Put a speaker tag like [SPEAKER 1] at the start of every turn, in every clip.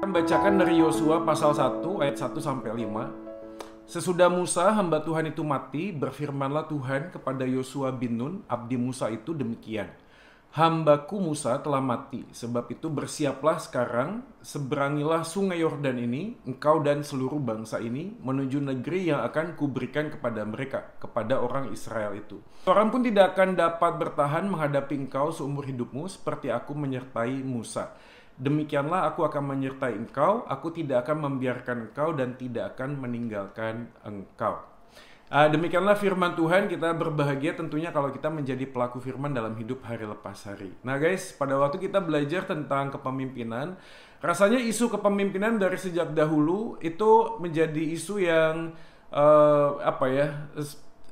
[SPEAKER 1] Membacakan dari Yosua pasal 1 ayat 1 sampai 5. Sesudah Musa hamba Tuhan itu mati, berfirmanlah Tuhan kepada Yosua bin Nun, abdi Musa itu demikian. Hambaku Musa telah mati, sebab itu bersiaplah sekarang, seberangilah sungai Yordan ini, engkau dan seluruh bangsa ini, menuju negeri yang akan kuberikan kepada mereka, kepada orang Israel itu. Seorang pun tidak akan dapat bertahan menghadapi engkau seumur hidupmu, seperti aku menyertai Musa. Demikianlah aku akan menyertai engkau, aku tidak akan membiarkan engkau dan tidak akan meninggalkan engkau. Demikianlah firman Tuhan. Kita berbahagia tentunya kalau kita menjadi pelaku firman dalam hidup hari lepas hari. Nah guys, pada waktu kita belajar tentang kepemimpinan, rasanya isu kepemimpinan dari sejak dahulu itu menjadi isu yang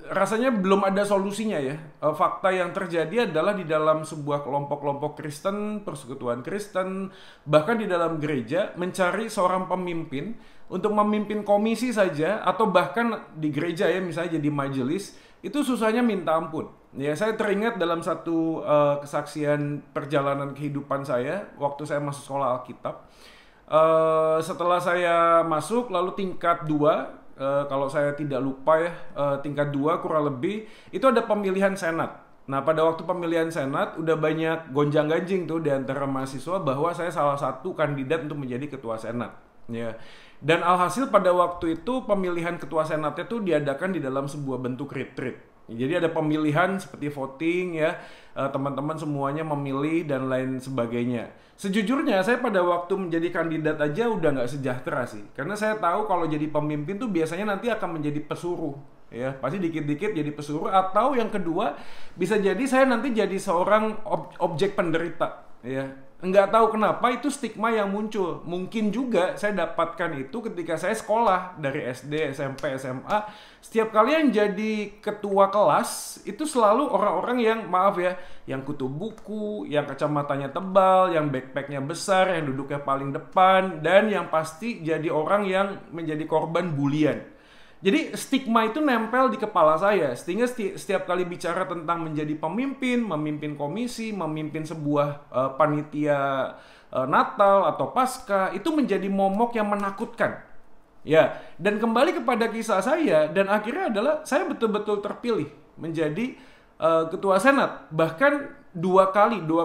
[SPEAKER 1] rasanya belum ada solusinya ya. Fakta yang terjadi adalah di dalam sebuah kelompok-kelompok Kristen, persekutuan Kristen, bahkan di dalam gereja mencari seorang pemimpin untuk memimpin komisi saja, atau bahkan di gereja ya, misalnya jadi majelis, itu susahnya minta ampun. Ya, saya teringat dalam satu kesaksian perjalanan kehidupan saya waktu saya masuk sekolah Alkitab. Setelah saya masuk, lalu tingkat 2, kalau saya tidak lupa ya, tingkat 2 kurang lebih, itu ada pemilihan senat. Nah, pada waktu pemilihan senat, udah banyak gonjang-ganjing tuh di antara mahasiswa bahwa saya salah satu kandidat untuk menjadi ketua senat. Ya. Dan alhasil pada waktu itu pemilihan ketua senatnya tuh diadakan di dalam sebuah bentuk retreat. Jadi ada pemilihan seperti voting ya, teman-teman semuanya memilih dan lain sebagainya. Sejujurnya saya pada waktu menjadi kandidat aja udah nggak sejahtera sih, karena saya tahu kalau jadi pemimpin tuh biasanya nanti akan menjadi pesuruh, ya pasti dikit-dikit jadi pesuruh, atau yang kedua bisa jadi saya nanti jadi seorang objek penderita, ya. Nggak tahu kenapa itu stigma yang muncul. Mungkin juga saya dapatkan itu ketika saya sekolah dari SD, SMP, SMA. Setiap kali yang jadi ketua kelas itu selalu orang-orang yang, maaf ya, yang kutu buku, yang kacamatanya tebal, yang backpacknya besar, yang duduknya paling depan, dan yang pasti jadi orang yang menjadi korban bulian. Jadi stigma itu nempel di kepala saya, sehingga setiap kali bicara tentang menjadi pemimpin, memimpin komisi, memimpin sebuah panitia Natal atau Paskah, itu menjadi momok yang menakutkan. Ya, dan kembali kepada kisah saya, dan akhirnya adalah saya betul-betul terpilih menjadi ketua senat, bahkan 2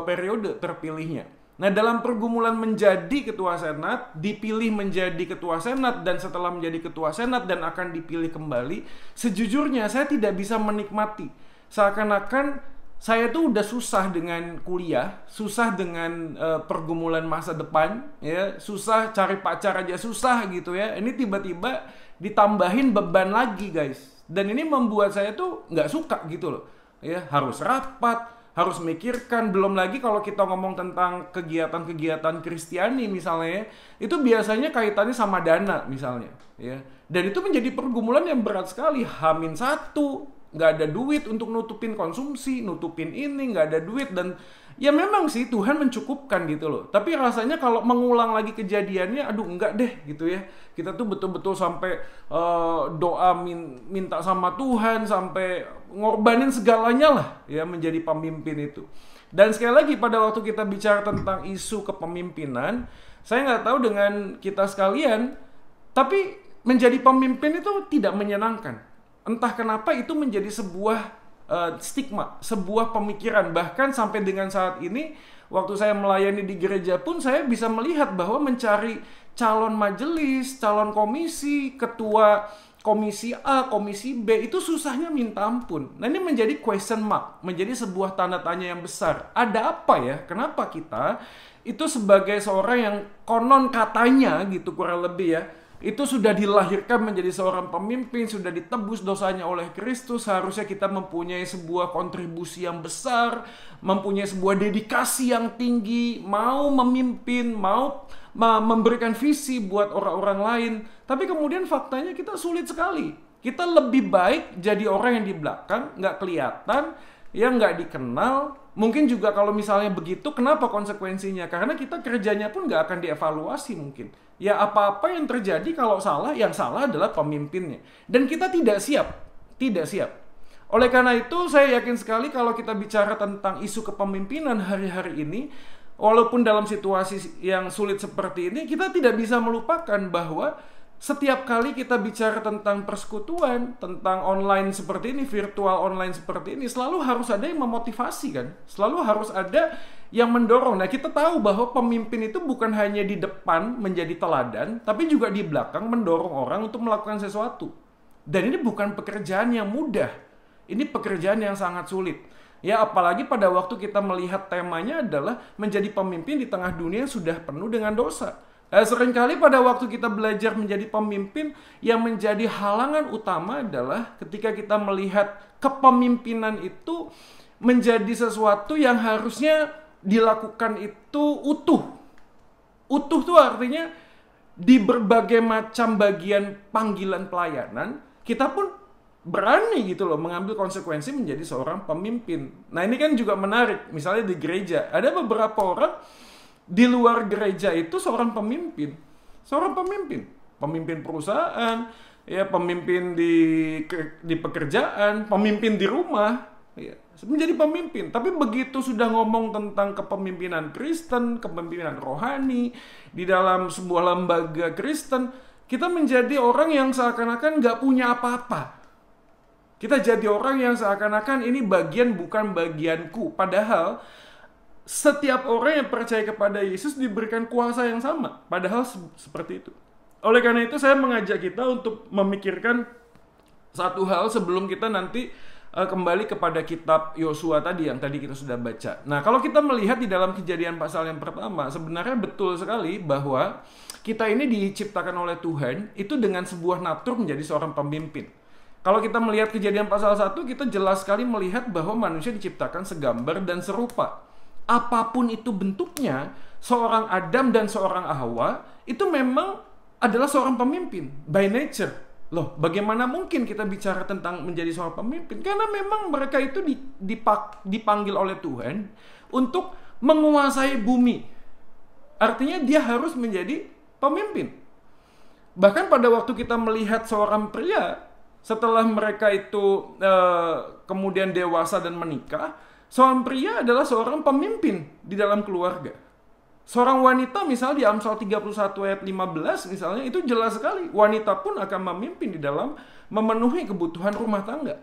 [SPEAKER 1] periode terpilihnya. Nah, dalam pergumulan menjadi ketua senat, dipilih menjadi ketua senat, dan setelah menjadi ketua senat dan akan dipilih kembali, sejujurnya saya tidak bisa menikmati. Seakan-akan saya tuh udah susah dengan kuliah, susah dengan pergumulan masa depan, ya, susah cari pacar aja susah gitu ya. Ini tiba-tiba ditambahin beban lagi guys, dan ini membuat saya tuh nggak suka gitu loh. Ya, harus rapat, harus mikirkan, belum lagi kalau kita ngomong tentang kegiatan-kegiatan Kristiani misalnya, itu biasanya kaitannya sama dana misalnya, ya. Dan itu menjadi pergumulan yang berat sekali. H-1, nggak ada duit untuk nutupin konsumsi, nutupin ini, nggak ada duit, dan ya memang sih Tuhan mencukupkan gitu loh. Tapi rasanya kalau mengulang lagi kejadiannya, aduh enggak deh gitu ya. Kita tuh betul-betul sampai doa minta sama Tuhan, sampai ngorbanin segalanya lah ya menjadi pemimpin itu. Dan sekali lagi pada waktu kita bicara tentang isu kepemimpinan, saya nggak tahu dengan kita sekalian, tapi menjadi pemimpin itu tidak menyenangkan. Entah kenapa itu menjadi sebuah stigma, sebuah pemikiran. Bahkan sampai dengan saat ini, waktu saya melayani di gereja pun saya bisa melihat bahwa mencari calon majelis, calon komisi, ketua komisi A, komisi B, itu susahnya minta ampun. Nah, ini menjadi question mark, menjadi sebuah tanda tanya yang besar. Ada apa ya? Kenapa kita itu sebagai seorang yang konon katanya gitu kurang lebih ya, itu sudah dilahirkan menjadi seorang pemimpin, sudah ditebus dosanya oleh Kristus, seharusnya kita mempunyai sebuah kontribusi yang besar, mempunyai sebuah dedikasi yang tinggi, mau memimpin, mau memberikan visi buat orang-orang lain. Tapi kemudian faktanya kita sulit sekali. Kita lebih baik jadi orang yang di belakang, nggak kelihatan, yang nggak dikenal. Mungkin juga kalau misalnya begitu, kenapa konsekuensinya? Karena kita kerjanya pun nggak akan dievaluasi mungkin. Ya apa-apa yang terjadi kalau salah, yang salah adalah pemimpinnya. Dan kita tidak siap. Tidak siap. Oleh karena itu, saya yakin sekali kalau kita bicara tentang isu kepemimpinan hari-hari ini, walaupun dalam situasi yang sulit seperti ini, kita tidak bisa melupakan bahwa setiap kali kita bicara tentang persekutuan, tentang online seperti ini, virtual online seperti ini, selalu harus ada yang memotivasi kan? Selalu harus ada yang mendorong. Nah, kita tahu bahwa pemimpin itu bukan hanya di depan menjadi teladan, tapi juga di belakang mendorong orang untuk melakukan sesuatu. Dan ini bukan pekerjaan yang mudah. Ini pekerjaan yang sangat sulit. Ya, apalagi pada waktu kita melihat temanya adalah menjadi pemimpin di tengah dunia yang sudah penuh dengan dosa. Seringkali pada waktu kita belajar menjadi pemimpin, yang menjadi halangan utama adalah ketika kita melihat kepemimpinan itu menjadi sesuatu yang harusnya dilakukan itu utuh. Utuh itu artinya di berbagai macam bagian panggilan pelayanan, kita pun berani gitu loh mengambil konsekuensi menjadi seorang pemimpin. Nah, ini kan juga menarik. Misalnya di gereja, ada beberapa orang di luar gereja itu seorang pemimpin. Seorang pemimpin. Pemimpin perusahaan, ya, pemimpin di pekerjaan, pemimpin di rumah, ya, menjadi pemimpin. Tapi begitu sudah ngomong tentang kepemimpinan Kristen, kepemimpinan rohani, di dalam sebuah lembaga Kristen, kita menjadi orang yang seakan-akan nggak punya apa-apa. Kita jadi orang yang seakan-akan ini bagian bukan bagianku. Padahal setiap orang yang percaya kepada Yesus diberikan kuasa yang sama. Padahal seperti itu. Oleh karena itu saya mengajak kita untuk memikirkan satu hal sebelum kita nanti kembali kepada kitab Yosua tadi yang tadi kita sudah baca. Nah, kalau kita melihat di dalam Kejadian pasal yang pertama, sebenarnya betul sekali bahwa kita ini diciptakan oleh Tuhan itu dengan sebuah natur menjadi seorang pemimpin. Kalau kita melihat Kejadian pasal 1, kita jelas sekali melihat bahwa manusia diciptakan segambar dan serupa. Apapun itu bentuknya, seorang Adam dan seorang Hawa itu memang adalah seorang pemimpin by nature. Loh, bagaimana mungkin kita bicara tentang menjadi seorang pemimpin? Karena memang mereka itu dipanggil oleh Tuhan untuk menguasai bumi. Artinya dia harus menjadi pemimpin. Bahkan pada waktu kita melihat seorang pria, setelah mereka itu kemudian dewasa dan menikah, seorang pria adalah seorang pemimpin di dalam keluarga. Seorang wanita misalnya di Amsal 31 ayat 15 misalnya, itu jelas sekali. Wanita pun akan memimpin di dalam memenuhi kebutuhan rumah tangga.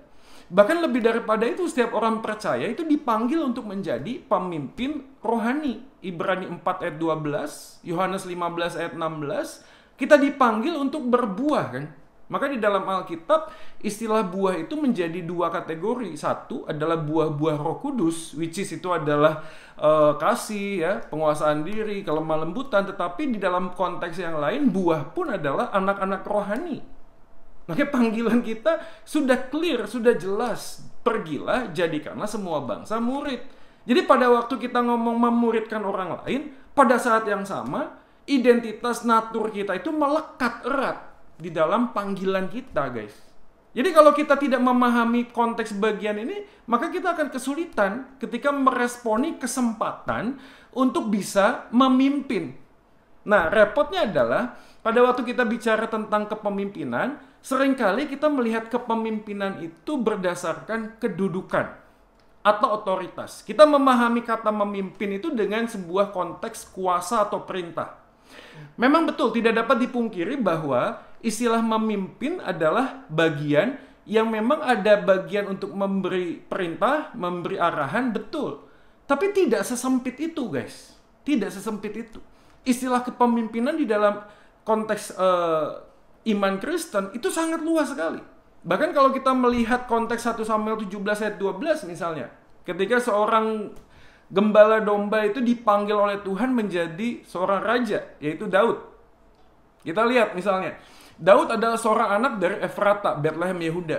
[SPEAKER 1] Bahkan lebih daripada itu, setiap orang percaya itu dipanggil untuk menjadi pemimpin rohani. Ibrani 4 ayat 12, Yohanes 15 ayat 16, kita dipanggil untuk berbuah kan. Maka di dalam Alkitab, istilah buah itu menjadi dua kategori. Satu adalah buah-buah Roh Kudus, which is itu adalah kasih, ya, penguasaan diri, kelemah lembutan. Tetapi di dalam konteks yang lain, buah pun adalah anak-anak rohani. Makanya panggilan kita sudah clear, sudah jelas. Pergilah, jadikanlah semua bangsa murid. Jadi pada waktu kita ngomong memuridkan orang lain, pada saat yang sama, identitas natur kita itu melekat erat di dalam panggilan kita, guys. Jadi kalau kita tidak memahami konteks bagian ini, maka kita akan kesulitan ketika meresponi kesempatan untuk bisa memimpin. Nah, repotnya adalah pada waktu kita bicara tentang kepemimpinan, seringkali kita melihat kepemimpinan itu berdasarkan kedudukan atau otoritas. Kita memahami kata memimpin itu dengan sebuah konteks kuasa atau perintah. Memang betul, tidak dapat dipungkiri bahwa istilah memimpin adalah bagian yang memang ada bagian untuk memberi perintah, memberi arahan, betul. Tapi tidak sesempit itu, guys. Tidak sesempit itu. Istilah kepemimpinan di dalam konteks iman Kristen itu sangat luas sekali. Bahkan kalau kita melihat konteks 1 Samuel 17 ayat 12 misalnya, ketika seorang gembala domba itu dipanggil oleh Tuhan menjadi seorang raja, yaitu Daud. Kita lihat misalnya, Daud adalah seorang anak dari Efrata, Bethlehem Yehuda.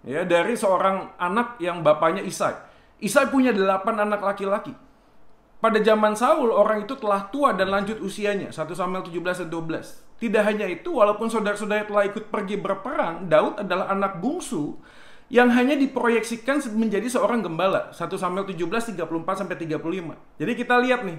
[SPEAKER 1] Ya, dari seorang anak yang bapaknya Isai. Isai punya 8 anak laki-laki. Pada zaman Saul, orang itu telah tua dan lanjut usianya. 1 Samuel 17 ayat 12. Tidak hanya itu, walaupun saudara-saudara telah ikut pergi berperang, Daud adalah anak bungsu yang hanya diproyeksikan menjadi seorang gembala. 1 Samuel 17, 34-35. Jadi kita lihat nih,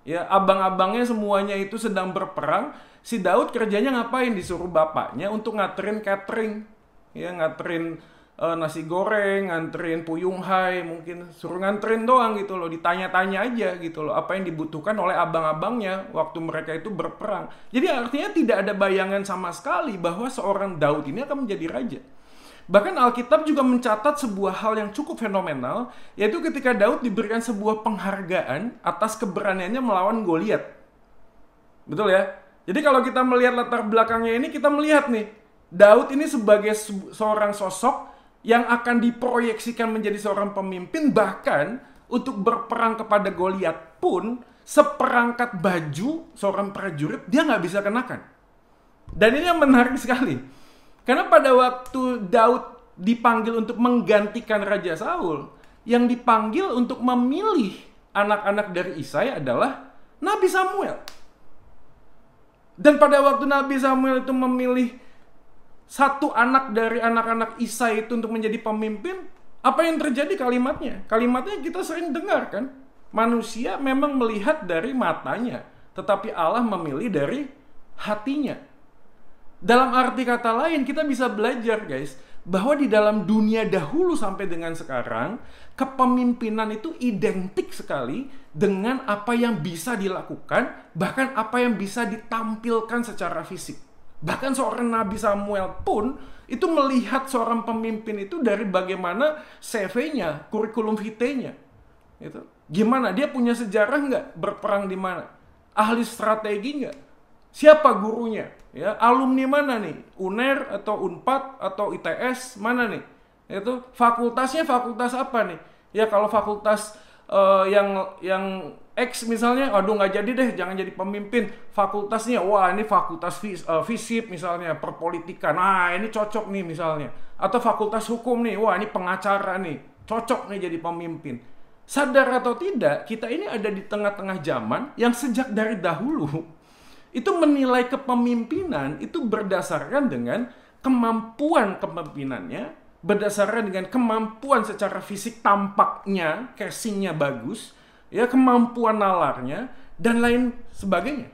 [SPEAKER 1] ya, abang-abangnya semuanya itu sedang berperang. Si Daud kerjanya ngapain? Disuruh bapaknya untuk ngaterin catering, ya, ngaterin nasi goreng, nganterin puyung hai, mungkin suruh nganterin doang gitu loh, ditanya-tanya aja gitu loh apa yang dibutuhkan oleh abang-abangnya waktu mereka itu berperang. Jadi artinya tidak ada bayangan sama sekali bahwa seorang Daud ini akan menjadi raja. Bahkan Alkitab juga mencatat sebuah hal yang cukup fenomenal, yaitu ketika Daud diberikan sebuah penghargaan atas keberaniannya melawan Goliat. Betul ya? Jadi kalau kita melihat latar belakangnya ini, kita melihat nih, Daud ini sebagai seorang sosok yang akan diproyeksikan menjadi seorang pemimpin, bahkan untuk berperang kepada Goliat pun seperangkat baju seorang prajurit dia nggak bisa kenakan. Dan ini yang menarik sekali, karena pada waktu Daud dipanggil untuk menggantikan Raja Saul, yang dipanggil untuk memilih anak-anak dari Isai adalah Nabi Samuel. Dan pada waktu Nabi Samuel itu memilih satu anak dari anak-anak Isai itu untuk menjadi pemimpin, apa yang terjadi kalimatnya? Kalimatnya kita sering dengar kan? Manusia memang melihat dari matanya, tetapi Allah memilih dari hatinya. Dalam arti kata lain, kita bisa belajar guys, bahwa di dalam dunia dahulu sampai dengan sekarang, kepemimpinan itu identik sekali dengan apa yang bisa dilakukan, bahkan apa yang bisa ditampilkan secara fisik. Bahkan seorang Nabi Samuel pun itu melihat seorang pemimpin itu dari bagaimana CV-nya, kurikulum vitae-nya. Gitu. Gimana? Dia punya sejarah nggak? Berperang di mana? Ahli strategi nggak? Siapa gurunya? Ya, alumni mana nih? UNER atau UNPAD atau ITS mana nih? Itu fakultasnya fakultas apa nih? Ya kalau fakultas yang X misalnya, aduh nggak jadi deh, jangan jadi pemimpin. Fakultasnya, wah ini fakultas FISIP misalnya, perpolitikan, nah ini cocok nih misalnya. Atau fakultas hukum nih, wah ini pengacara nih, cocok nih jadi pemimpin. Sadar atau tidak, kita ini ada di tengah-tengah zaman yang sejak dari dahulu itu menilai kepemimpinan itu berdasarkan dengan kemampuan kepemimpinannya, berdasarkan dengan kemampuan secara fisik tampaknya, casingnya bagus, ya kemampuan nalarnya, dan lain sebagainya.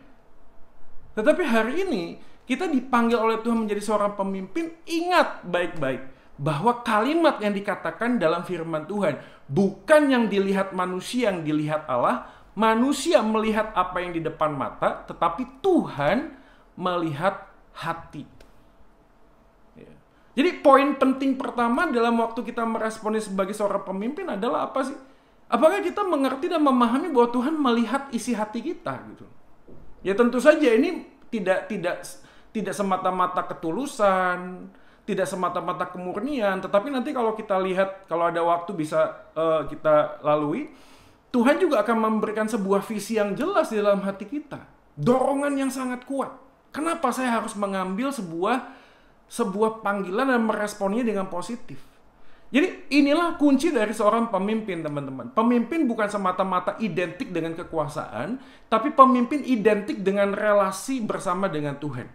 [SPEAKER 1] Tetapi hari ini, kita dipanggil oleh Tuhan menjadi seorang pemimpin, ingat baik-baik, bahwa kalimat yang dikatakan dalam firman Tuhan, bukan yang dilihat manusia, yang dilihat Allah. Manusia melihat apa yang di depan mata, tetapi Tuhan melihat hati. Jadi poin penting pertama dalam waktu kita meresponi sebagai seorang pemimpin adalah apa sih? Apakah kita mengerti dan memahami bahwa Tuhan melihat isi hati kita gitu? Ya tentu saja ini tidak semata-mata ketulusan, tidak semata-mata kemurnian, tetapi nanti kalau kita lihat, kalau ada waktu bisa kita lalui, Tuhan juga akan memberikan sebuah visi yang jelas di dalam hati kita. Dorongan yang sangat kuat. Kenapa saya harus mengambil sebuah panggilan dan meresponnya dengan positif? Jadi inilah kunci dari seorang pemimpin, teman-teman. Pemimpin bukan semata-mata identik dengan kekuasaan, tapi pemimpin identik dengan relasi bersama dengan Tuhan.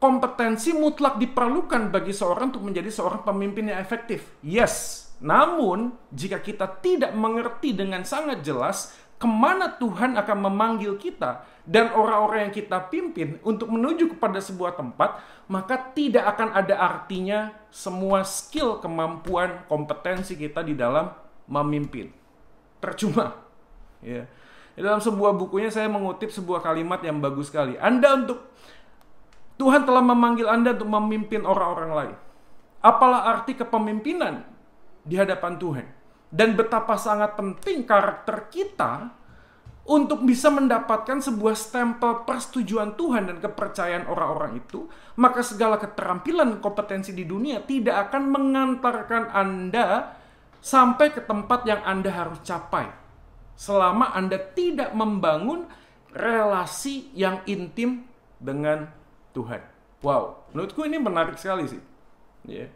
[SPEAKER 1] Kompetensi mutlak diperlukan bagi seorang untuk menjadi seorang pemimpin yang efektif. Yes. Namun, jika kita tidak mengerti dengan sangat jelas kemana Tuhan akan memanggil kita dan orang-orang yang kita pimpin untuk menuju kepada sebuah tempat, maka tidak akan ada artinya semua skill, kemampuan, kompetensi kita di dalam memimpin. Percuma. Ya. Di dalam sebuah bukunya saya mengutip sebuah kalimat yang bagus sekali. Tuhan telah memanggil Anda untuk memimpin orang-orang lain. Apalah arti kepemimpinan di hadapan Tuhan, dan betapa sangat penting karakter kita untuk bisa mendapatkan sebuah stempel persetujuan Tuhan dan kepercayaan orang-orang itu, maka segala keterampilan dan kompetensi di dunia tidak akan mengantarkan Anda sampai ke tempat yang Anda harus capai selama Anda tidak membangun relasi yang intim dengan Tuhan. Wow, menurutku ini menarik sekali sih.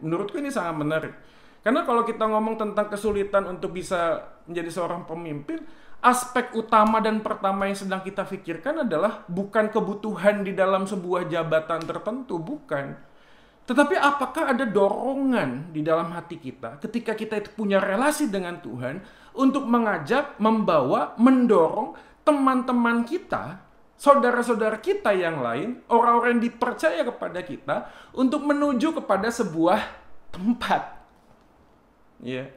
[SPEAKER 1] Menurutku ini sangat menarik. Karena kalau kita ngomong tentang kesulitan untuk bisa menjadi seorang pemimpin, aspek utama dan pertama yang sedang kita pikirkan adalah bukan kebutuhan di dalam sebuah jabatan tertentu, bukan. Tetapi apakah ada dorongan di dalam hati kita ketika kita itu punya relasi dengan Tuhan untuk mengajak, membawa, mendorong teman-teman kita, saudara-saudara kita yang lain, orang-orang yang dipercaya kepada kita untuk menuju kepada sebuah tempat. Ya.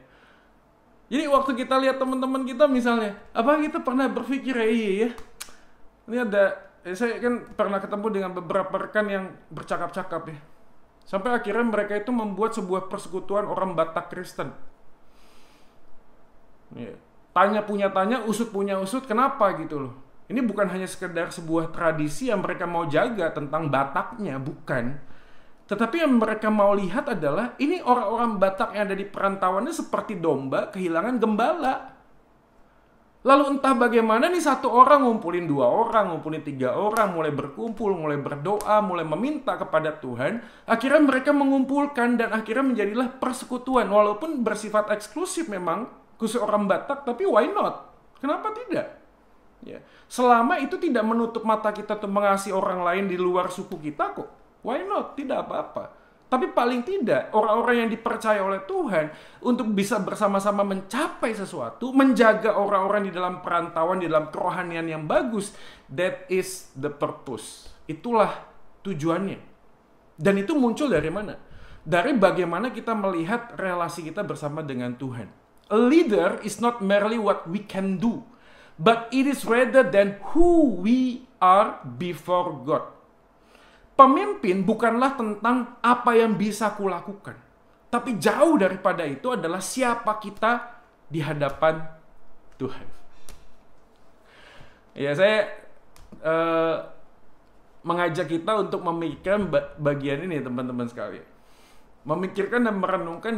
[SPEAKER 1] Jadi waktu kita lihat teman-teman kita misalnya, apa kita pernah berpikir iya ya, ini saya kan pernah ketemu dengan beberapa rekan yang bercakap-cakap ya. Sampai akhirnya mereka itu membuat sebuah persekutuan orang Batak Kristen. Ya. Tanya punya tanya, usut punya usut, kenapa gitu loh. Ini bukan hanya sekedar sebuah tradisi yang mereka mau jaga tentang Bataknya, bukan. Tetapi yang mereka mau lihat adalah ini orang-orang Batak yang ada di perantauannya seperti domba kehilangan gembala. Lalu entah bagaimana nih satu orang ngumpulin 2 orang, ngumpulin 3 orang, mulai berkumpul, mulai berdoa, mulai meminta kepada Tuhan. Akhirnya mereka mengumpulkan dan akhirnya menjadilah persekutuan. Walaupun bersifat eksklusif memang, khusus orang Batak, tapi why not? Kenapa tidak? Ya. Selama itu tidak menutup mata kita untuk mengasihi orang lain di luar suku kita kok. Why not? Tidak apa-apa. Tapi paling tidak, orang-orang yang dipercaya oleh Tuhan untuk bisa bersama-sama mencapai sesuatu, menjaga orang-orang di dalam perantauan, di dalam kerohanian yang bagus, that is the purpose. Itulah tujuannya. Dan itu muncul dari mana? Dari bagaimana kita melihat relasi kita bersama dengan Tuhan. A leader is not merely what we can do, but it is rather than who we are before God. Pemimpin bukanlah tentang apa yang bisa kulakukan, tapi jauh daripada itu adalah siapa kita di hadapan Tuhan. Ya, saya mengajak kita untuk memikirkan bagian ini teman-teman sekalian. Memikirkan dan merenungkan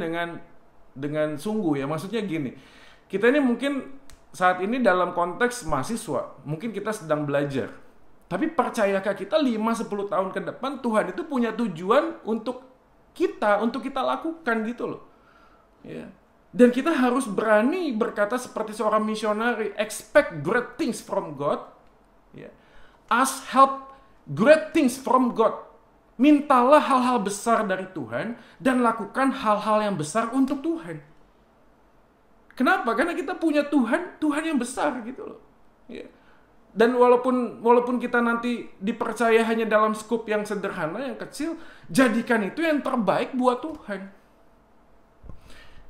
[SPEAKER 1] dengan sungguh ya. Maksudnya gini, kita ini mungkin saat ini dalam konteks mahasiswa, mungkin kita sedang belajar. Tapi percayakah kita 5-10 tahun ke depan Tuhan itu punya tujuan untuk kita lakukan gitu loh. Ya. Dan kita harus berani berkata seperti seorang misionari, expect great things from God. Ya. Ask help great things from God. Mintalah hal-hal besar dari Tuhan dan lakukan hal-hal yang besar untuk Tuhan. Kenapa? Karena kita punya Tuhan yang besar gitu loh. Ya. Dan walaupun kita nanti dipercaya hanya dalam skup yang sederhana, yang kecil, jadikan itu yang terbaik buat Tuhan.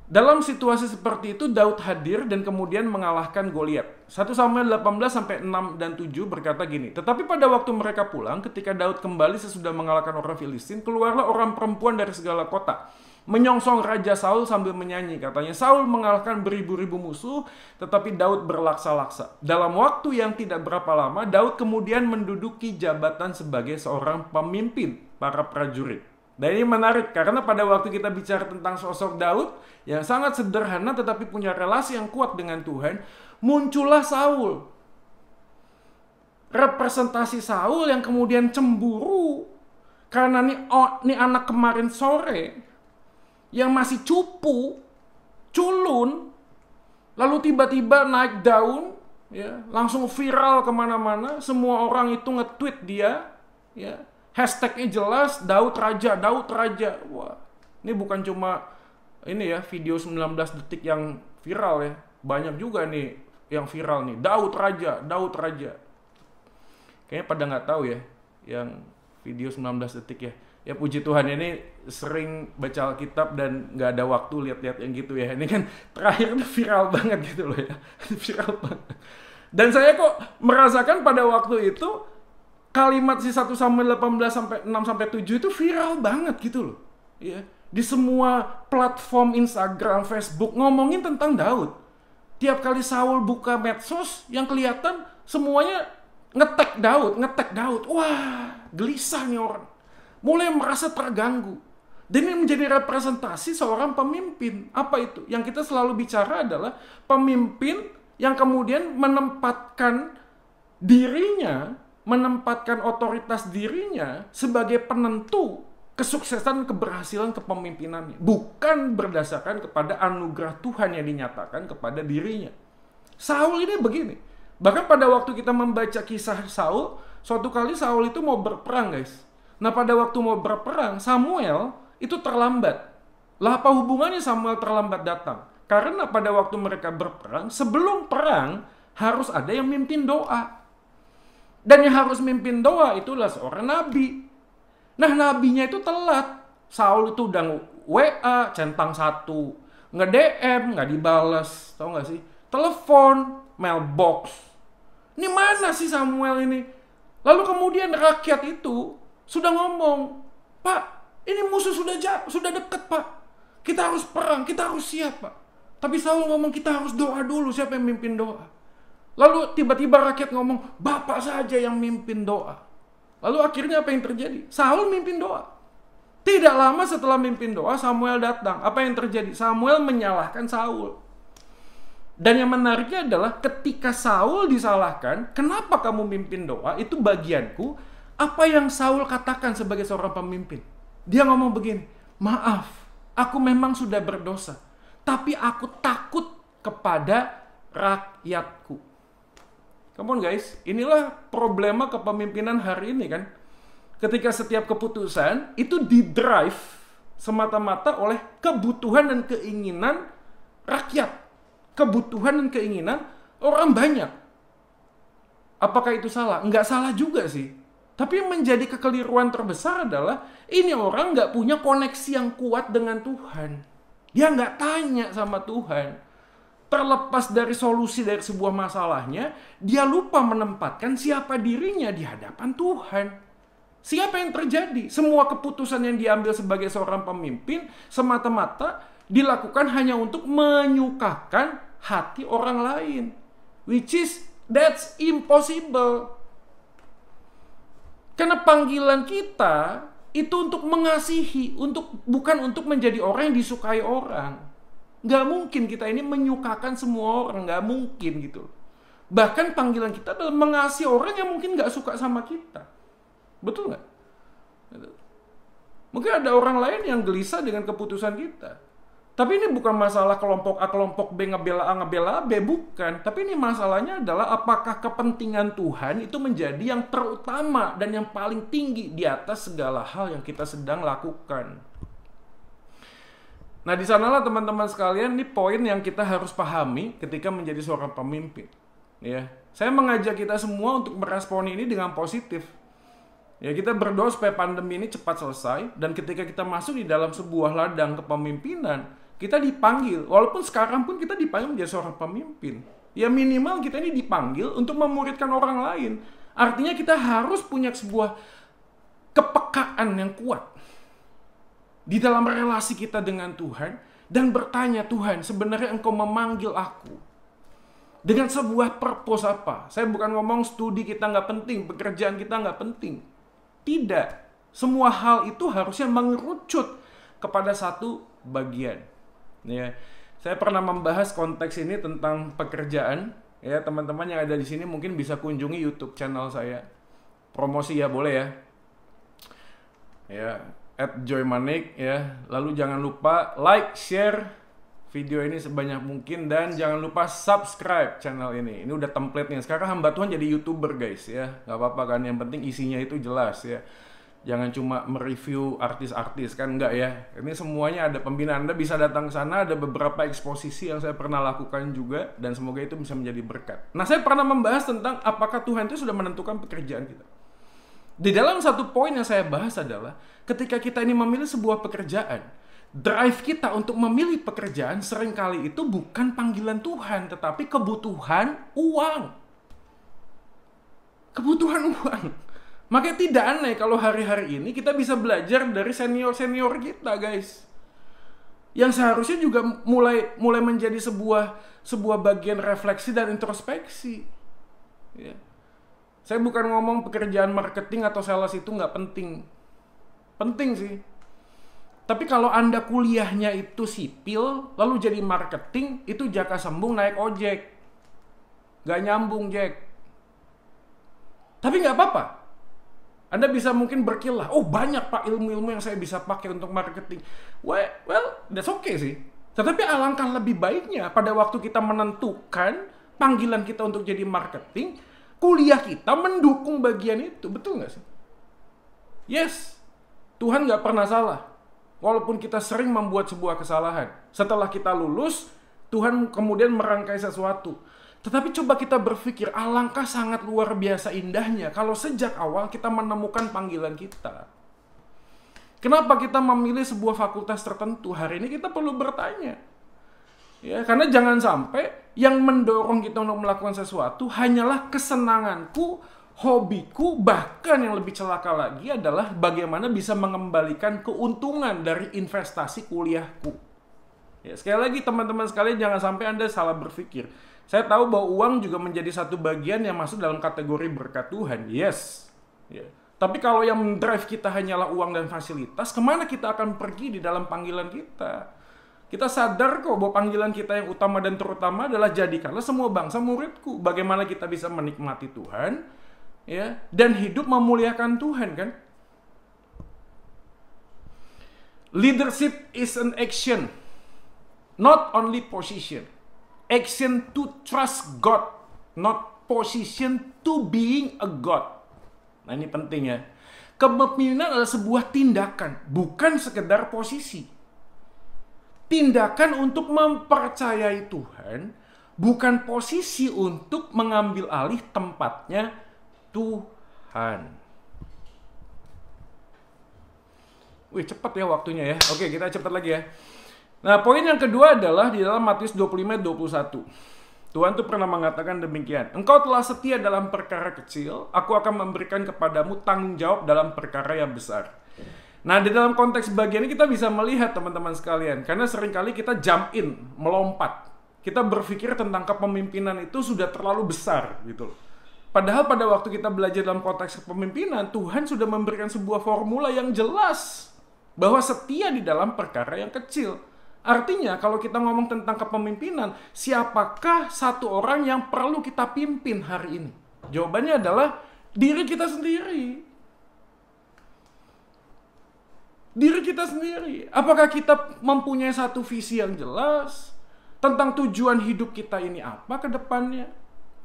[SPEAKER 1] Dalam situasi seperti itu, Daud hadir dan kemudian mengalahkan Goliat. 1 Samuel 18-6 dan 7 berkata gini, tetapi pada waktu mereka pulang, ketika Daud kembali sesudah mengalahkan orang Filistin, keluarlah orang perempuan dari segala kota, menyongsong Raja Saul sambil menyanyi. Katanya, Saul mengalahkan beribu-ribu musuh, tetapi Daud berlaksa-laksa. Dalam waktu yang tidak berapa lama, Daud kemudian menduduki jabatan sebagai seorang pemimpin para prajurit. Dan ini menarik, karena pada waktu kita bicara tentang sosok Daud, yang sangat sederhana tetapi punya relasi yang kuat dengan Tuhan, muncullah Saul. Representasi Saul yang kemudian cemburu, karena nih anak kemarin sore, yang masih cupu, culun, lalu tiba-tiba naik daun, ya, langsung viral kemana-mana, semua orang itu nge-tweet dia, ya, hashtagnya jelas, Daud Raja, Daud Raja. Wah, ini bukan cuma ini ya, video 19 detik yang viral ya, banyak juga nih yang viral nih, Daud Raja, Daud Raja. Kayaknya pada nggak tahu ya, yang video 19 detik ya. Ya puji Tuhan, ini sering baca Alkitab dan nggak ada waktu lihat-lihat yang gitu ya. Ini kan terakhir viral banget gitu loh ya. Viral banget. Dan saya kok merasakan pada waktu itu kalimat si 1 Samuel 18-6-7 itu viral banget gitu loh. Ya. Di semua platform Instagram, Facebook ngomongin tentang Daud. Tiap kali Saul buka medsos yang kelihatan semuanya nge-tag Daud. Wah, gelisah nih orang. Mulai merasa terganggu. Dan ini menjadi representasi seorang pemimpin. Apa itu? Yang kita selalu bicara adalah pemimpin yang kemudian menempatkan dirinya, menempatkan otoritas dirinya sebagai penentu kesuksesan, keberhasilan kepemimpinannya. Bukan berdasarkan kepada anugerah Tuhan yang dinyatakan kepada dirinya. Saul ini begini. Bahkan pada waktu kita membaca kisah Saul, suatu kali Saul itu mau berperang guys. Nah pada waktu mau berperang, Samuel itu terlambat. Lah apa hubungannya Samuel terlambat datang? Karena pada waktu mereka berperang, sebelum perang harus ada yang mimpin doa. Dan yang harus mimpin doa itulah seorang nabi. Nah nabinya itu telat. Saul itu udah WA, centang 1, nggak DM, nggak dibalas, tau nggak sih? Telepon, mailbox. Ini mana sih Samuel ini? Lalu kemudian rakyat itu sudah ngomong, Pak, ini musuh sudah dekat, Pak. Kita harus perang, kita harus siap, Pak. Tapi Saul ngomong kita harus doa dulu, siapa yang mimpin doa? Lalu tiba-tiba rakyat ngomong, Bapak saja yang mimpin doa. Lalu akhirnya apa yang terjadi? Saul mimpin doa. Tidak lama setelah mimpin doa, Samuel datang. Apa yang terjadi? Samuel menyalahkan Saul. Dan yang menariknya adalah ketika Saul disalahkan, kenapa kamu mimpin doa? Itu bagianku. Apa yang Saul katakan sebagai seorang pemimpin? Dia ngomong begini, maaf, aku memang sudah berdosa, tapi aku takut kepada rakyatku. Come on guys, inilah problema kepemimpinan hari ini kan. Ketika setiap keputusan itu didrive semata-mata oleh kebutuhan dan keinginan rakyat. Kebutuhan dan keinginan orang banyak. Apakah itu salah? Enggak salah juga sih. Tapi yang menjadi kekeliruan terbesar adalah ini orang nggak punya koneksi yang kuat dengan Tuhan. Dia nggak tanya sama Tuhan. Terlepas dari solusi dari sebuah masalahnya, dia lupa menempatkan siapa dirinya di hadapan Tuhan. Siapa yang terjadi? Semua keputusan yang diambil sebagai seorang pemimpin semata-mata dilakukan hanya untuk menyukakan hati orang lain. Which is, that's impossible. Karena panggilan kita itu untuk mengasihi, bukan untuk menjadi orang yang disukai orang. Gak mungkin kita ini menyukakan semua orang, gak mungkin gitu. Bahkan panggilan kita adalah mengasihi orang yang mungkin gak suka sama kita. Betul gak? Mungkin ada orang lain yang gelisah dengan keputusan kita. Tapi ini bukan masalah kelompok A, kelompok B, ngebela A, ngebela B, bukan. Tapi ini masalahnya adalah apakah kepentingan Tuhan itu menjadi yang terutama dan yang paling tinggi di atas segala hal yang kita sedang lakukan. Nah, di sanalah teman-teman sekalian, ini poin yang kita harus pahami ketika menjadi seorang pemimpin. Ya, saya mengajak kita semua untuk meresponi ini dengan positif. Ya, kita berdoa supaya pandemi ini cepat selesai, dan ketika kita masuk di dalam sebuah ladang kepemimpinan, kita dipanggil, walaupun sekarang pun kita dipanggil menjadi seorang pemimpin. Ya minimal kita ini dipanggil untuk memuridkan orang lain. Artinya kita harus punya sebuah kepekaan yang kuat di dalam relasi kita dengan Tuhan, dan bertanya, Tuhan, sebenarnya Engkau memanggil aku dengan sebuah purpose apa? Saya bukan ngomong studi kita nggak penting, pekerjaan kita nggak penting. Tidak. Semua hal itu harusnya mengerucut kepada satu bagian. Ya, saya pernah membahas konteks ini tentang pekerjaan. Ya, teman-teman yang ada di sini mungkin bisa kunjungi YouTube channel saya. Promosi ya, boleh ya. Ya, @joymanik ya. Lalu jangan lupa like, share video ini sebanyak mungkin, dan jangan lupa subscribe channel ini. Ini udah template-nya. Sekarang hamba Tuhan jadi YouTuber guys ya. Gak apa-apa kan, yang penting isinya itu jelas ya. Jangan cuma mereview artis-artis kan, enggak ya. Ini semuanya ada pembinaan. Anda bisa datang ke sana, ada beberapa eksposisi yang saya pernah lakukan juga, dan semoga itu bisa menjadi berkat. Nah, saya pernah membahas tentang apakah Tuhan itu sudah menentukan pekerjaan kita. Di dalam satu poin yang saya bahas adalah ketika kita ini memilih sebuah pekerjaan, drive kita untuk memilih pekerjaan seringkali itu bukan panggilan Tuhan, tetapi kebutuhan uang. Kebutuhan uang. Makanya tidak aneh kalau hari-hari ini kita bisa belajar dari senior-senior kita, guys. Yang seharusnya juga mulai menjadi sebuah bagian refleksi dan introspeksi. Ya. Saya bukan ngomong pekerjaan marketing atau sales itu nggak penting. Penting sih. Tapi kalau Anda kuliahnya itu sipil, lalu jadi marketing, itu jaka sembung naik ojek. Nggak nyambung, Jack. Tapi nggak apa-apa. Anda bisa mungkin berkilah, oh banyak Pak ilmu-ilmu yang saya bisa pakai untuk marketing. Well, that's okay sih. Tetapi alangkah lebih baiknya pada waktu kita menentukan panggilan kita untuk jadi marketing, kuliah kita mendukung bagian itu. Betul nggak sih? Yes, Tuhan nggak pernah salah. Walaupun kita sering membuat sebuah kesalahan. Setelah kita lulus, Tuhan kemudian merangkai sesuatu. Tetapi coba kita berpikir, alangkah sangat luar biasa indahnya kalau sejak awal kita menemukan panggilan kita. Kenapa kita memilih sebuah fakultas tertentu? Hari ini kita perlu bertanya. Ya, karena jangan sampai yang mendorong kita untuk melakukan sesuatu hanyalah kesenanganku, hobiku, bahkan yang lebih celaka lagi adalah bagaimana bisa mengembalikan keuntungan dari investasi kuliahku. Ya, sekali lagi teman-teman sekalian, jangan sampai Anda salah berpikir. Saya tahu bahwa uang juga menjadi satu bagian yang masuk dalam kategori berkat Tuhan. Yes. Ya. Tapi kalau yang mendrive kita hanyalah uang dan fasilitas, kemana kita akan pergi di dalam panggilan kita? Kita sadar kok bahwa panggilan kita yang utama dan terutama adalah jadikanlah semua bangsa muridku. Bagaimana kita bisa menikmati Tuhan, ya, dan hidup memuliakan Tuhan, kan? Leadership is an action, not only position. Action to trust God, not position to being a God. Nah, ini penting ya. Kepemimpinan adalah sebuah tindakan, bukan sekedar posisi. Tindakan untuk mempercayai Tuhan, bukan posisi untuk mengambil alih tempatnya Tuhan. Wih, cepat ya waktunya ya. Oke, kita cepat lagi ya. Nah, poin yang kedua adalah di dalam Matius 25:21. Tuhan tuh pernah mengatakan demikian. Engkau telah setia dalam perkara kecil, aku akan memberikan kepadamu tanggung jawab dalam perkara yang besar. Nah, di dalam konteks bagian ini kita bisa melihat teman-teman sekalian. Karena seringkali kita jump in, melompat. Kita berpikir tentang kepemimpinan itu sudah terlalu besar gitu loh. Padahal pada waktu kita belajar dalam konteks kepemimpinan, Tuhan sudah memberikan sebuah formula yang jelas. Bahwa setia di dalam perkara yang kecil. Artinya kalau kita ngomong tentang kepemimpinan, siapakah satu orang yang perlu kita pimpin hari ini? Jawabannya adalah diri kita sendiri. Diri kita sendiri. Apakah kita mempunyai satu visi yang jelas tentang tujuan hidup kita ini apa ke depannya?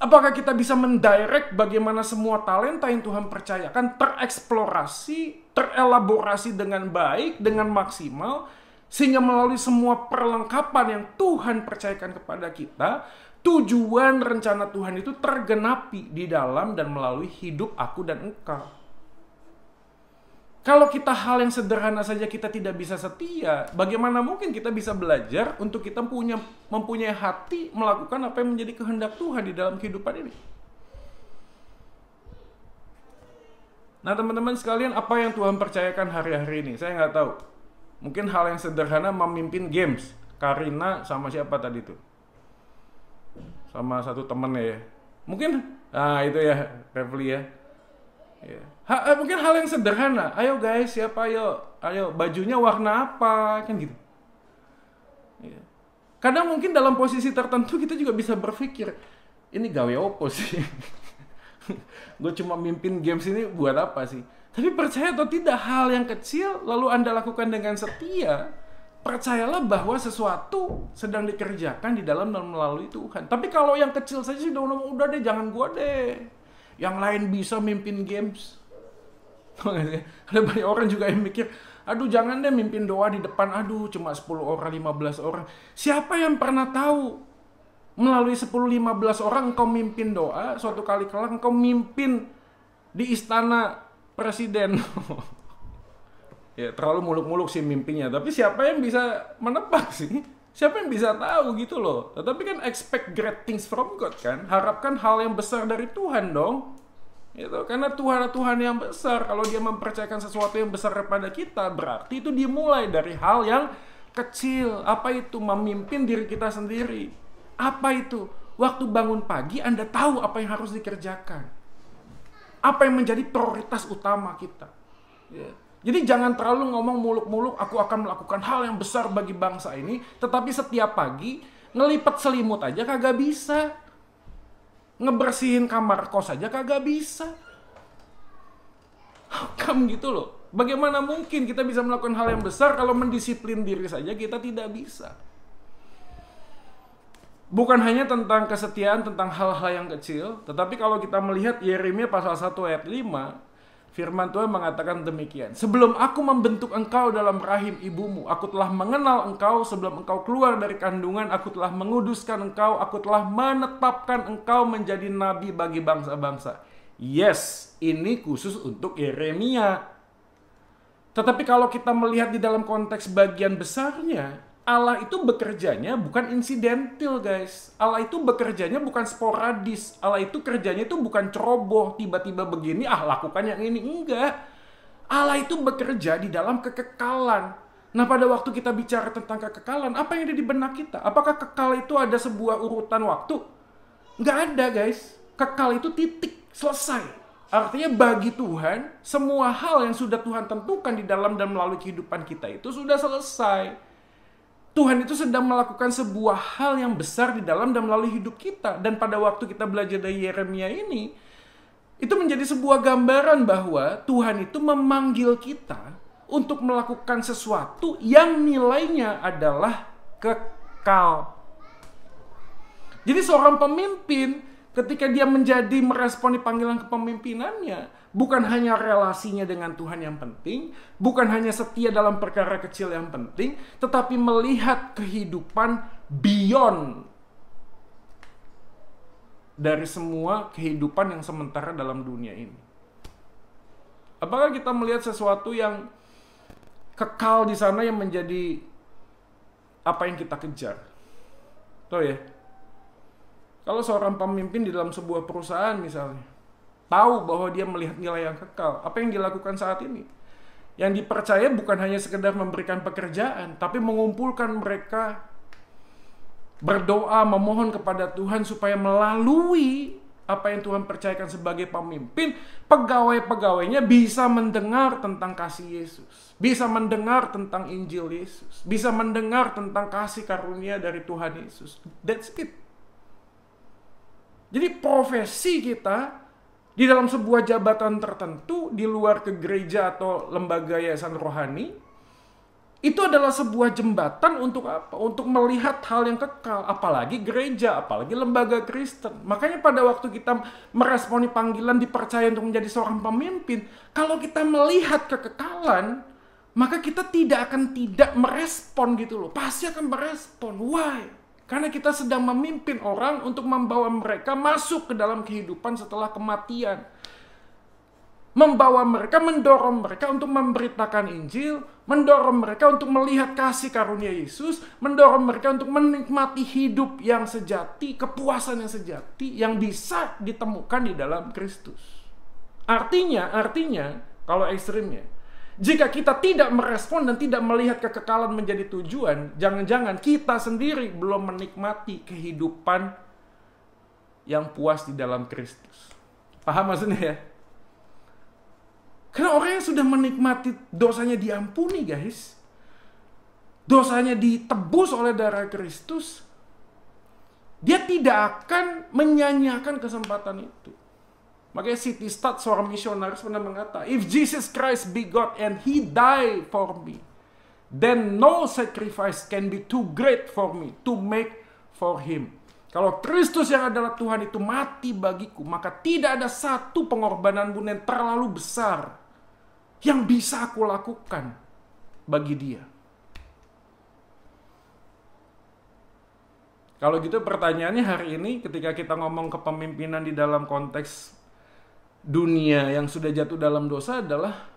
[SPEAKER 1] Apakah kita bisa mendirect bagaimana semua talenta yang Tuhan percayakan tereksplorasi, terelaborasi dengan baik, dengan maksimal, sehingga melalui semua perlengkapan yang Tuhan percayakan kepada kita, tujuan rencana Tuhan itu tergenapi di dalam dan melalui hidup aku dan engkau. Kalau kita hal yang sederhana saja kita tidak bisa setia, bagaimana mungkin kita bisa belajar untuk kita mempunyai hati melakukan apa yang menjadi kehendak Tuhan di dalam kehidupan ini? Nah, teman-teman sekalian, apa yang Tuhan percayakan hari-hari ini? Saya nggak tahu. Mungkin hal yang sederhana memimpin games. Karina sama siapa tadi tuh? Sama satu temennya ya. Mungkin, itu ya, Revli ya. Ya. Mungkin hal yang sederhana. Ayo guys, siapa ayo bajunya warna apa, kan gitu. Ya. Kadang mungkin dalam posisi tertentu kita juga bisa berpikir, ini gawe opo sih? Gue cuma mimpin games ini buat apa sih? Tapi percaya atau tidak, hal yang kecil lalu Anda lakukan dengan setia, percayalah bahwa sesuatu sedang dikerjakan di dalam dan melalui Tuhan. Tapi kalau yang kecil saja sih udah deh, jangan gua deh. Yang lain bisa mimpin games. Ada banyak orang juga yang mikir, aduh jangan deh mimpin doa di depan, aduh cuma 10 orang, 15 orang. Siapa yang pernah tahu melalui 10-15 orang engkau mimpin doa, suatu kali kelak engkau mimpin di istana presiden. Ya terlalu muluk-muluk sih mimpinya, tapi siapa yang bisa menebak sih? Siapa yang bisa tahu gitu loh. Tetapi kan expect great things from God kan. Harapkan hal yang besar dari Tuhan dong. Gitu. Karena Tuhan adalah Tuhan yang besar. Kalau dia mempercayakan sesuatu yang besar kepada kita, berarti itu dimulai dari hal yang kecil. Apa itu? Memimpin diri kita sendiri. Apa itu? Waktu bangun pagi Anda tahu apa yang harus dikerjakan. Apa yang menjadi prioritas utama kita. Ya. Jadi jangan terlalu ngomong muluk-muluk, aku akan melakukan hal yang besar bagi bangsa ini, tetapi setiap pagi ngelipat selimut aja kagak bisa. Ngebersihin kamar kos aja kagak bisa. Kamu gitu loh. Bagaimana mungkin kita bisa melakukan hal yang besar kalau mendisiplin diri saja kita tidak bisa. Bukan hanya tentang kesetiaan, tentang hal-hal yang kecil, tetapi kalau kita melihat Yeremia pasal 1 ayat 5, firman Tuhan mengatakan demikian. Sebelum aku membentuk engkau dalam rahim ibumu, aku telah mengenal engkau. Sebelum engkau keluar dari kandungan, aku telah menguduskan engkau. Aku telah menetapkan engkau menjadi nabi bagi bangsa-bangsa. Yes, ini khusus untuk Yeremia. Tetapi kalau kita melihat di dalam konteks bagian besarnya, Allah itu bekerjanya bukan insidental, guys. Allah itu bekerjanya bukan sporadis. Allah itu kerjanya itu bukan ceroboh, tiba-tiba begini, lakukan yang ini. Enggak. Allah itu bekerja di dalam kekekalan. Nah, pada waktu kita bicara tentang kekekalan, apa yang ada di benak kita? Apakah kekal itu ada sebuah urutan waktu? Enggak ada, guys. Kekal itu titik, selesai. Artinya bagi Tuhan, semua hal yang sudah Tuhan tentukan di dalam dan melalui kehidupan kita itu sudah selesai. Tuhan itu sedang melakukan sebuah hal yang besar di dalam dan melalui hidup kita. Dan pada waktu kita belajar dari Yeremia ini, itu menjadi sebuah gambaran bahwa Tuhan itu memanggil kita untuk melakukan sesuatu yang nilainya adalah kekal. Jadi seorang pemimpin ketika dia meresponi panggilan kepemimpinannya, bukan hanya relasinya dengan Tuhan yang penting, bukan hanya setia dalam perkara kecil yang penting, tetapi melihat kehidupan beyond dari semua kehidupan yang sementara dalam dunia ini. Apakah kita melihat sesuatu yang kekal di sana yang menjadi apa yang kita kejar? Tahu ya? Kalau seorang pemimpin di dalam sebuah perusahaan misalnya, tahu bahwa dia melihat nilai yang kekal, apa yang dilakukan saat ini? Yang dipercaya bukan hanya sekedar memberikan pekerjaan, tapi mengumpulkan mereka, berdoa, memohon kepada Tuhan supaya melalui apa yang Tuhan percayakan sebagai pemimpin, pegawai-pegawainya bisa mendengar tentang kasih Yesus, bisa mendengar tentang Injil Yesus, bisa mendengar tentang kasih karunia dari Tuhan Yesus. That's it. Jadi profesi kita di dalam sebuah jabatan tertentu di luar ke gereja atau lembaga yayasan rohani itu adalah sebuah jembatan untuk apa? Untuk melihat hal yang kekal, apalagi gereja, apalagi lembaga Kristen. Makanya pada waktu kita meresponi panggilan dipercaya untuk menjadi seorang pemimpin, kalau kita melihat kekekalan, maka kita tidak akan tidak merespon gitu loh. Pasti akan merespon. Why? Karena kita sedang memimpin orang untuk membawa mereka masuk ke dalam kehidupan setelah kematian. Membawa mereka, mendorong mereka untuk memberitakan Injil, mendorong mereka untuk melihat kasih karunia Yesus, mendorong mereka untuk menikmati hidup yang sejati, kepuasan yang sejati, yang bisa ditemukan di dalam Kristus. Artinya, kalau ekstrimnya, jika kita tidak merespon dan tidak melihat kekekalan menjadi tujuan, jangan-jangan kita sendiri belum menikmati kehidupan yang puas di dalam Kristus. Paham maksudnya ya? Karena orang yang sudah menikmati dosanya diampuni, guys. Dosanya ditebus oleh darah Kristus. Dia tidak akan menyanyiakan kesempatan itu. Makanya C.T. Studd, seorang misionaris, pernah mengatakan, if Jesus Christ be God and He died for me, then no sacrifice can be too great for me to make for Him. Kalau Kristus yang adalah Tuhan itu mati bagiku, maka tidak ada satu pengorbanan pun yang terlalu besar yang bisa aku lakukan bagi Dia. Kalau gitu pertanyaannya hari ini ketika kita ngomong kepemimpinan di dalam konteks dunia yang sudah jatuh dalam dosa adalah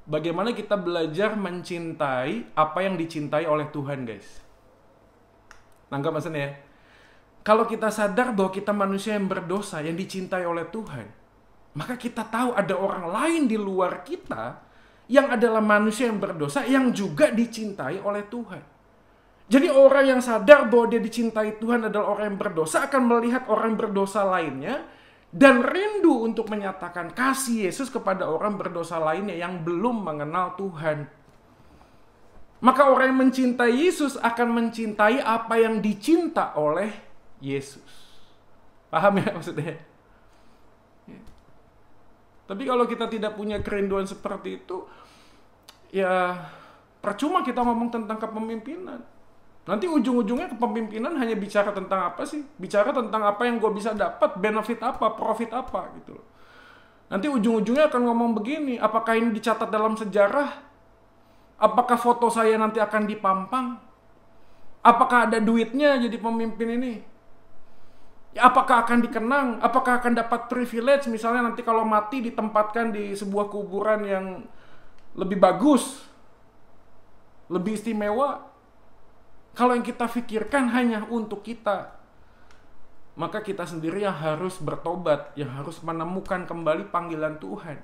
[SPEAKER 1] bagaimana kita belajar mencintai apa yang dicintai oleh Tuhan, guys. Nangkap maksudnya ya? Kalau kita sadar bahwa kita manusia yang berdosa, yang dicintai oleh Tuhan, maka kita tahu ada orang lain di luar kita yang adalah manusia yang berdosa, yang juga dicintai oleh Tuhan. Jadi orang yang sadar bahwa dia dicintai Tuhan adalah orang yang berdosa akan melihat orang berdosa lainnya dan rindu untuk menyatakan kasih Yesus kepada orang berdosa lainnya yang belum mengenal Tuhan. Maka orang yang mencintai Yesus akan mencintai apa yang dicinta oleh Yesus. Paham ya maksudnya? Tapi kalau kita tidak punya kerinduan seperti itu, ya percuma kita ngomong tentang kepemimpinan. Nanti ujung-ujungnya kepemimpinan hanya bicara tentang apa sih? Bicara tentang apa yang gue bisa dapat, benefit apa, profit apa gitu. Nanti ujung-ujungnya akan ngomong begini, apakah ini dicatat dalam sejarah? Apakah foto saya nanti akan dipampang? Apakah ada duitnya jadi pemimpin ini? Ya, apakah akan dikenang? Apakah akan dapat privilege? Misalnya nanti kalau mati ditempatkan di sebuah kuburan yang lebih bagus, lebih istimewa. Kalau yang kita pikirkan hanya untuk kita, maka kita sendiri yang harus bertobat, yang harus menemukan kembali panggilan Tuhan.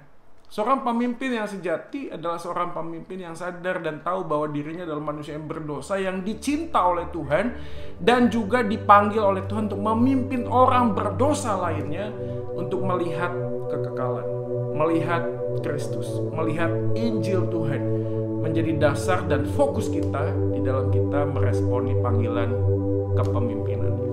[SPEAKER 1] Seorang pemimpin yang sejati adalah seorang pemimpin yang sadar dan tahu bahwa dirinya adalah manusia yang berdosa, yang dicinta oleh Tuhan, dan juga dipanggil oleh Tuhan untuk memimpin orang berdosa lainnya untuk melihat kekekalan, melihat Kristus, melihat Injil Tuhan menjadi dasar dan fokus kita di dalam kita meresponi panggilan kepemimpinan.